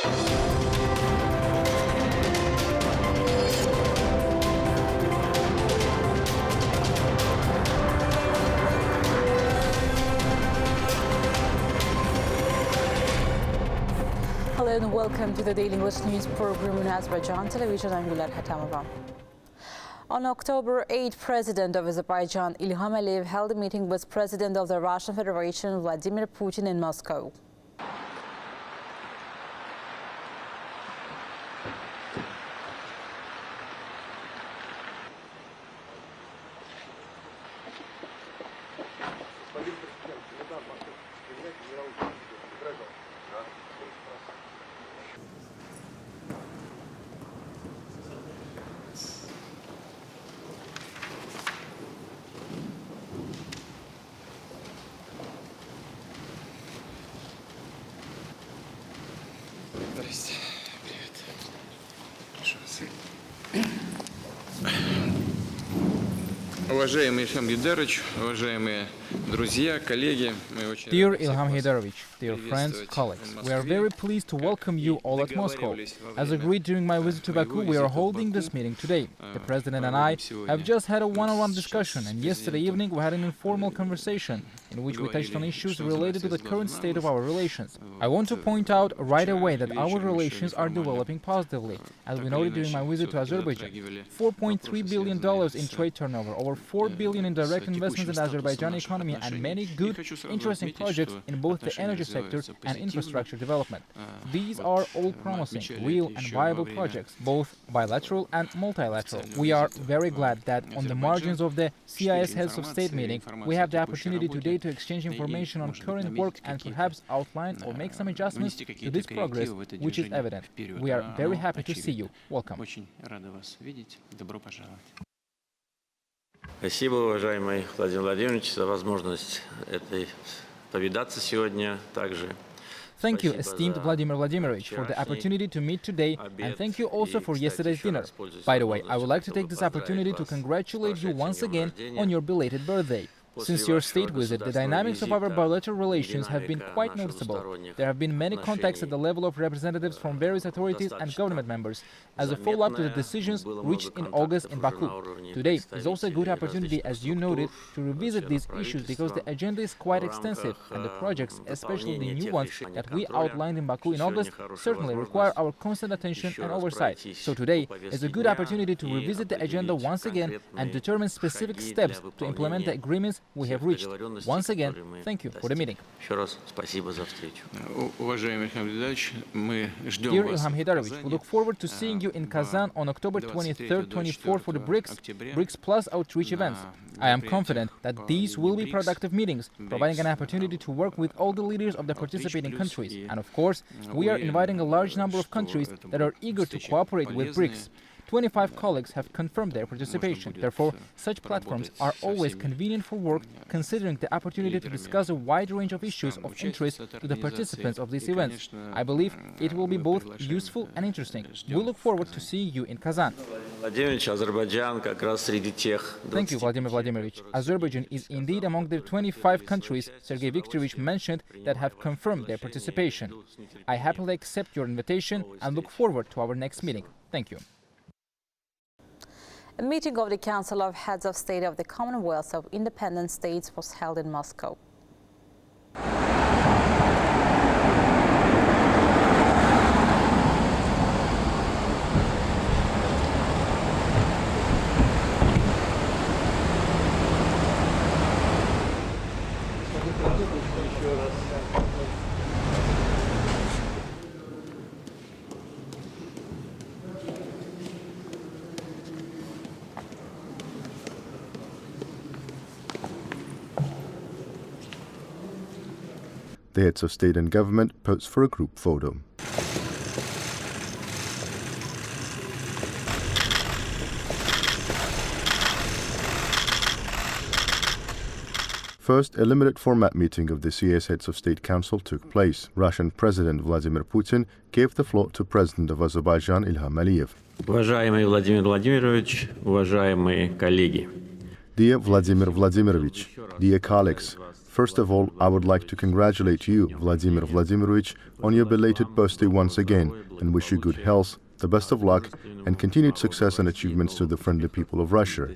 Hello and welcome to the Daily English News program on Azərbaycan Televiziya. I'm Ilham. On October 8, President of Azerbaijan, Ilham held a meeting with President of the Russian Federation, Vladimir Putin, in Moscow. Здрасте. Привет. Пожалуйста. Уважаемый Ilham Гейдарович, уважаемые друзья, коллеги, мы очень Dear Ilham Heydarovich, dear friends, colleagues, we are very pleased to welcome you all at Moscow. As agreed during my visit to Baku, we are holding this meeting today. The President and I have just had a one-on-one discussion, and yesterday evening we had an informal conversation in which we touched on issues related to the current state of our relations. I want to point out right away that our relations are developing positively. As we noted during my visit to Azerbaijan, $4.3 billion in trade turnover, over $4 billion in direct investments in the Azerbaijani economy, and many good, interesting projects in both the energy sector and infrastructure development. These are all promising, real and viable projects, both bilateral and multilateral. We are very glad that on the margins of the CIS Heads of State meeting, we have the opportunity today to exchange information on current work and perhaps outline or make some adjustments to this progress, which is evident. We are very happy to see you. Welcome. Спасибо, уважаемый Владимир Владимирович, за возможность повидаться сегодня также. Thank you, esteemed Vladimir Vladimirovich, for the opportunity to meet today, and thank you also for yesterday's dinner. By the way, I would like to take this opportunity to congratulate you once again on your belated birthday. Since your state visit, the dynamics of our bilateral relations have been quite noticeable. There have been many contacts at the level of representatives from various authorities and government members, as a follow-up to the decisions reached in August in Baku. Today is also a good opportunity, as you noted, to revisit these issues because the agenda is quite extensive, and the projects, especially the new ones that we outlined in Baku in August, certainly require our constant attention and oversight. So today is a good opportunity to revisit the agenda once again and determine specific steps to implement the agreements we have reached. Once again, thank you for the meeting. Еще раз спасибо за встречу. Уважаемый Ilham Гейдарович, мы ждем Dear вас Ilham в Heydarovich, Казани. we look forward to seeing you in Kazan on October 23rd-24th for the BRICS Plus outreach events. I am confident that these will be productive meetings, providing an opportunity to work with all the leaders of the participating countries. And of course, we are inviting a large number of countries that are eager to cooperate with BRICS. 25 colleagues have confirmed their participation. Therefore, such platforms are always convenient for work, considering the opportunity to discuss a wide range of issues of interest to the participants of these events. I believe it will be both useful and interesting. We look forward to seeing you in Kazan. Thank Thank you, Vladimir Vladimirovich. Azerbaijan is indeed among the 25 countries Sergei Viktorovich mentioned that have confirmed their participation. I happily accept your invitation and look forward to our next meeting. Thank you. A meeting of the Council of Heads of State of the Commonwealth of Independent States was held in Moscow. The heads of state and government posed for a group photo. First, a limited format meeting of the CIS Heads of State Council took place. Russian President Vladimir Putin gave the floor to President of Azerbaijan, Ilham Aliyev. Уважаемый Владимир Владимирович, уважаемые коллеги. Dear Vladimir Vladimirovich, dear colleagues, First of all, I would like to congratulate you, Vladimir Vladimirovich, on your belated birthday once again and wish you good health, the best of luck, and continued success and achievements to the friendly people of Russia.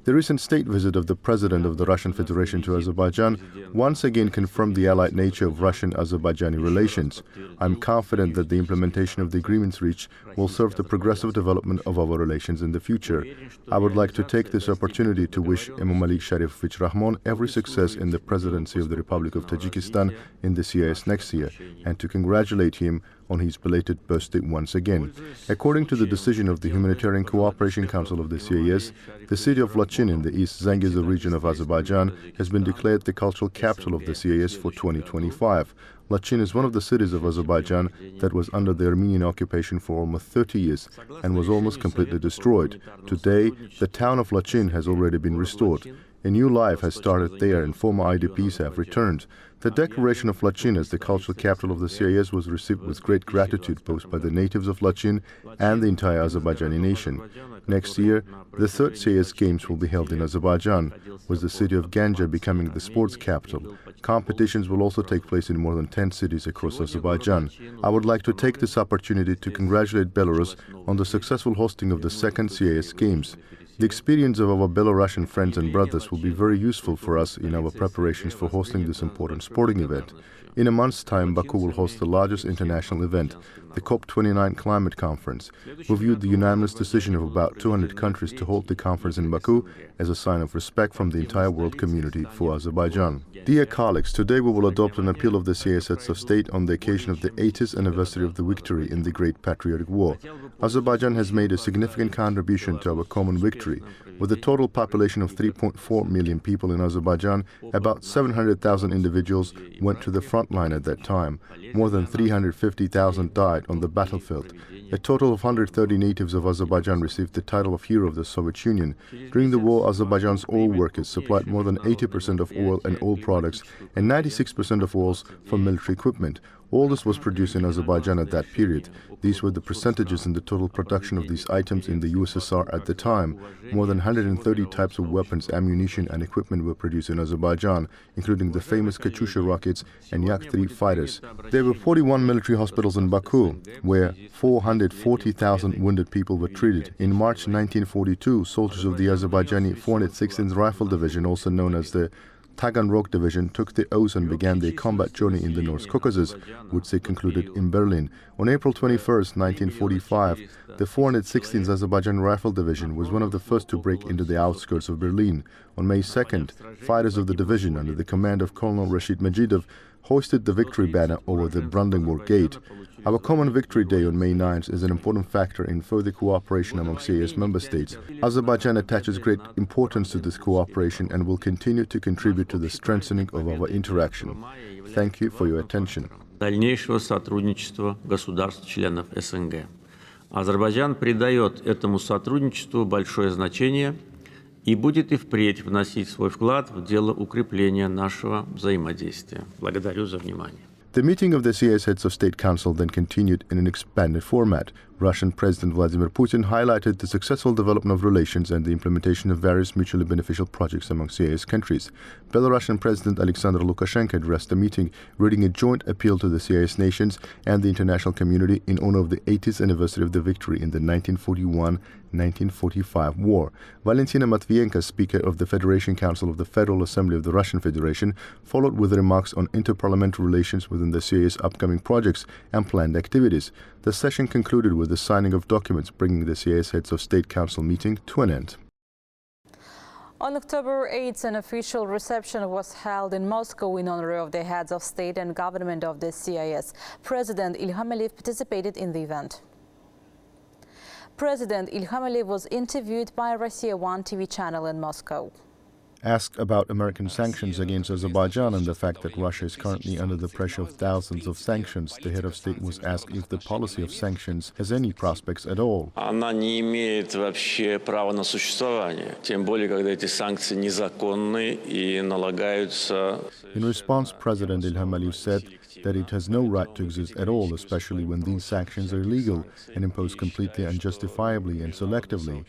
The recent state visit of the President of the Russian Federation to Azerbaijan once again confirmed the allied nature of Russian-Azerbaijani relations. I'm confident that the implementation of the agreements reached will serve the progressive development of our relations in the future. I would like to take this opportunity to wish Emomali Sharifovich Rahmon every success in the presidency of the Republic of Tajikistan in the CIS next year, and to congratulate him on his belated birthday once again. According to the decision of the Humanitarian Cooperation Council of the CIS, the city of Lachin in the East Zangezur region of Azerbaijan has been declared the cultural capital of the CIS for 2025. Lachin is one of the cities of Azerbaijan that was under the Armenian occupation for almost 30 years and was almost completely destroyed. Today, the town of Lachin has already been restored. A new life has started there and former IDPs have returned. The declaration of Lachin as the cultural capital of the CIS was received with great gratitude both by the natives of Lachin and the entire Azerbaijani nation. Next year, the third CIS Games will be held in Azerbaijan, with the city of Ganja becoming the sports capital. Competitions will also take place in more than 10 cities across Azerbaijan. I would like to take this opportunity to congratulate Belarus on the successful hosting of the second CIS Games. The experience of our Belarusian friends and brothers will be very useful for us in our preparations for hosting this important sporting event. In a month's time, Baku will host the largest international event, the COP29 Climate Conference. We viewed the unanimous decision of about 200 countries to hold the conference in Baku as a sign of respect from the entire world community for Azerbaijan. Dear colleagues, today we will adopt an appeal of the CIS Heads of State on the occasion of the 80th anniversary of the victory in the Great Patriotic War. Azerbaijan has made a significant contribution to our common victory. With a total population of 3.4 million people in Azerbaijan, about 700,000 individuals went to the front line at that time. More than 350,000 died on the battlefield. A total of 130 natives of Azerbaijan received the title of Hero of the Soviet Union. During the war, Azerbaijan's oil workers supplied more than 80% of oil and oil products and 96% of oils for military equipment. All this was produced in Azerbaijan at that period. These were the percentages in the total production of these items in the USSR at the time. More than 130 types of weapons, ammunition and equipment were produced in Azerbaijan, including the famous Katyusha rockets and Yak-3 fighters. There were 41 military hospitals in Baku, where 440,000 wounded people were treated. In March 1942, soldiers of the Azerbaijani 416th Rifle Division, also known as the Taganrog Division, took the oath and began their combat journey in the North Caucasus, which they concluded in Berlin. On April 21, 1945, the 416th Azerbaijan Rifle Division was one of the first to break into the outskirts of Berlin. On May 2nd, fighters of the division, under the command of Colonel Rashid Majidov, hoisted the victory banner over the Brandenburg Gate. Our common victory day on May 9th is an important factor in further cooperation among CIS member states. Azerbaijan attaches great importance to this cooperation and will continue to contribute to the strengthening of our interaction. Thank you for your attention. Дальнейшего сотрудничества государств-членов СНГ. Азербайджан придает этому сотрудничеству большое значение и будет и впредь вносить свой вклад в дело укрепления нашего взаимодействия. Благодарю за внимание. The meeting of the CIS Heads of State Council then continued in an expanded format. Russian President Vladimir Putin highlighted the successful development of relations and the implementation of various mutually beneficial projects among CIS countries. Belarusian President Alexander Lukashenko addressed the meeting, reading a joint appeal to the CIS nations and the international community in honor of the 80th anniversary of the victory in the 1941-1945 war. Valentina Matvienko, Speaker of the Federation Council of the Federal Assembly of the Russian Federation, followed with remarks on interparliamentary relations within the CIS upcoming projects and planned activities. The session concluded with the signing of documents, bringing the CIS Heads of State Council meeting to an end. On October 8th, an official reception was held in Moscow in honor of the heads of state and government of the CIS. President Ilham participated in the event. President Ilham was interviewed by Russia 1 TV channel in Moscow. Asked about American sanctions against Azerbaijan and the fact that Russia is currently under the pressure of thousands of sanctions, the head of state was asked if the policy of sanctions has any prospects at all. Она не имеет вообще права на существование, тем более, когда эти санкции незаконны и налагаются. In response, President Ilham said that it has no right to exist at all, especially when these sanctions are illegal and imposed completely unjustifiably and selectively.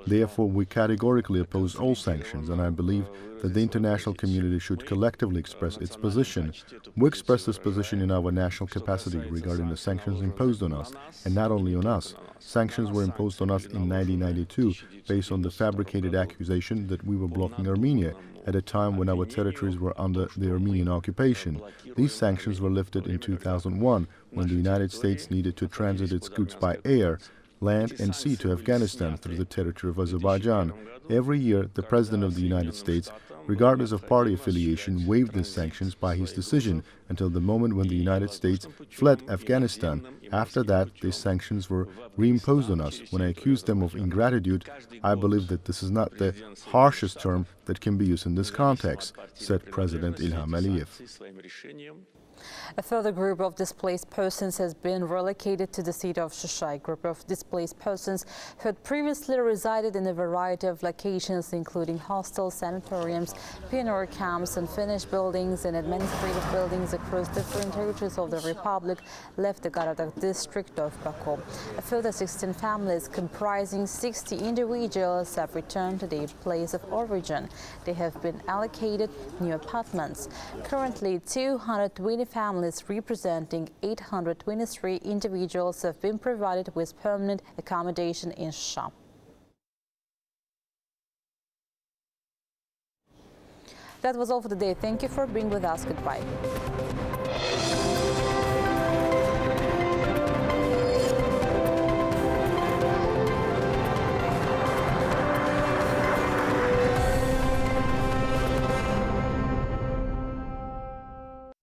Therefore, we categorically oppose all sanctions, and I believe that the international community should collectively express its position. We express this position in our national capacity regarding the sanctions imposed on us, and not only on us. Sanctions were imposed on us in 1992 based on the fabricated accusation that we were blocking Armenia at a time when our territories were under the Armenian occupation. These sanctions were lifted in 2001 when the United States needed to transit its goods by air, land and sea to Afghanistan through the territory of Azerbaijan. Every year, the President of the United States, regardless of party affiliation, waived these sanctions by his decision until the moment when the United States fled Afghanistan. After that, these sanctions were reimposed on us. When I accused them of ingratitude, I believe that this is not the harshest term that can be used in this context, said President Ilham Aliyev. A further group of displaced persons has been relocated to the city of Shusha. A group of displaced persons who had previously resided in a variety of locations, including hostels, sanatoriums, pioneer camps, unfinished buildings and administrative buildings across different territories of the Republic, left the Garadak district of Baku. A further 16 families comprising 60 individuals have returned to their place of origin. They have been allocated new apartments. Currently, 220 families representing 823 individuals have been provided with permanent accommodation in Shusha. That was all for today. Thank you for being with us. Goodbye.